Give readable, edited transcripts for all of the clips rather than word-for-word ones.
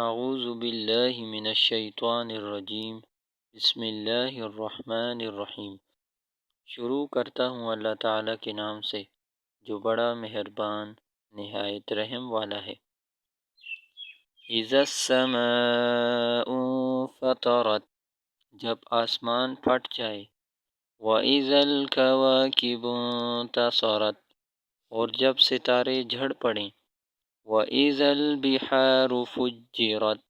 اعوذ باللہ من الشیطان الرجیم، بسم اللہ الرحمن الرحیم۔ شروع کرتا ہوں اللہ تعالیٰ کے نام سے جو بڑا مہربان نہایت رحم والا ہے۔ اذا السماء فطرت، جب آسمان پھٹ جائے۔ واذا الکواکب انتصرت، اور جب ستارے جھڑ پڑیں۔ وَإِذَا الْبِحَارُ فُجِّرَتْ،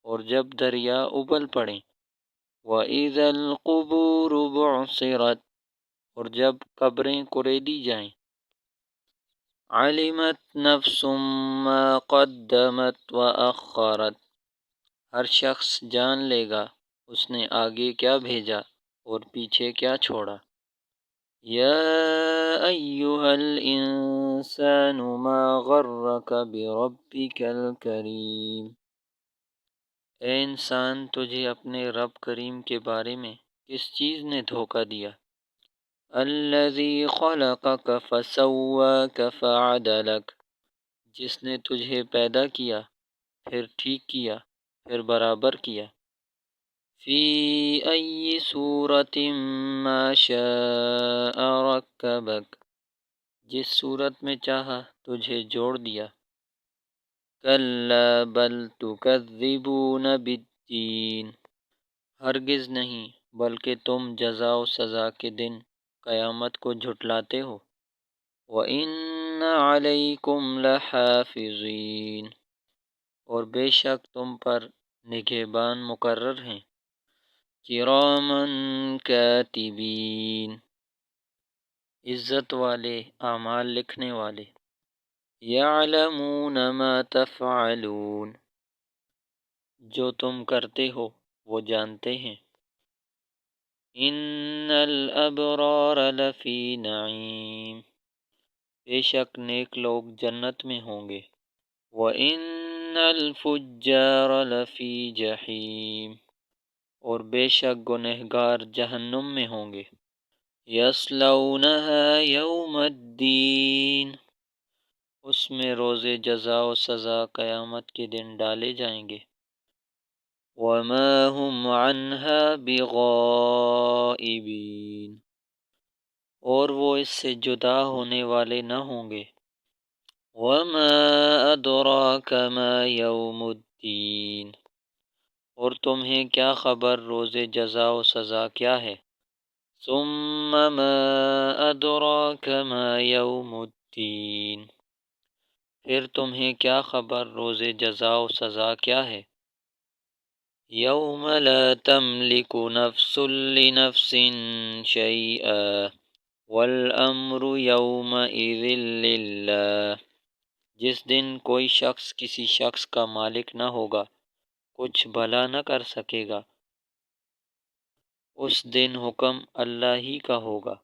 اور جب دریا ابل پڑیں۔ وَإِذَا الْقُبُورُ بُعْثِرَتْ، اور جب قبریں کریدی جائیں۔ عَلِمَتْ نَفْسٌ مَّا قَدَّمَتْ وَأَخَّرَتْ، ہر شخص جان لے گا اس نے آگے کیا بھیجا اور پیچھے کیا چھوڑا۔ یا ایہا الانسان ما غرک بربک الکریم، اے انسان تجھے اپنے رب کریم کے بارے میں کس چیز نے دھوکہ دیا۔ الذی خلقک فسواک فعدلک، جس نے تجھے پیدا کیا پھر ٹھیک کیا پھر برابر کیا۔ فی ای صورت ما شاء رکبک، جس صورت میں چاہا تجھے جوڑ دیا۔ کلا بل تکذبون بالدین، ہرگز نہیں بلکہ تم جزا و سزا کے دن قیامت کو جھٹلاتے ہو۔ وَإِنَّ عَلَيْكُمْ لَحَافِظِينَ، اور بے شک تم پر نگہبان مقرر ہیں۔ کِرَامًا کاتبین، عزت والے اعمال لکھنے والے۔ یعلمون ما تفعلون، جو تم کرتے ہو وہ جانتے ہیں۔ ان الابرار لفی نعیم، بے شک نیک لوگ جنت میں ہوں گے۔ وَإِنَّ الْفُجَّارَ لَفِي جَحِيمٍ، اور بے شک گنہگار جہنم میں ہوں گے۔ یصلونها یوم الدین، اس میں روز جزا و سزا قیامت کے دن ڈالے جائیں گے۔ وما هم عنها بغائبین، اور وہ اس سے جدا ہونے والے نہ ہوں گے۔ وما ادراک ما یوم الدین، اور تمہیں کیا خبر روز جزا و سزا کیا ہے۔ ثم ما ادراک ما یوم الدین، پھر تمہیں کیا خبر روز جزا و سزا کیا ہے۔ یوم لا تملک نفس لنفس شیئا والامر یومئذ للہ، جس دن کوئی شخص کسی شخص کا مالک نہ ہوگا، کچھ بھلا نہ کر سکے گا، اس دن حکم اللہ ہی کا ہوگا۔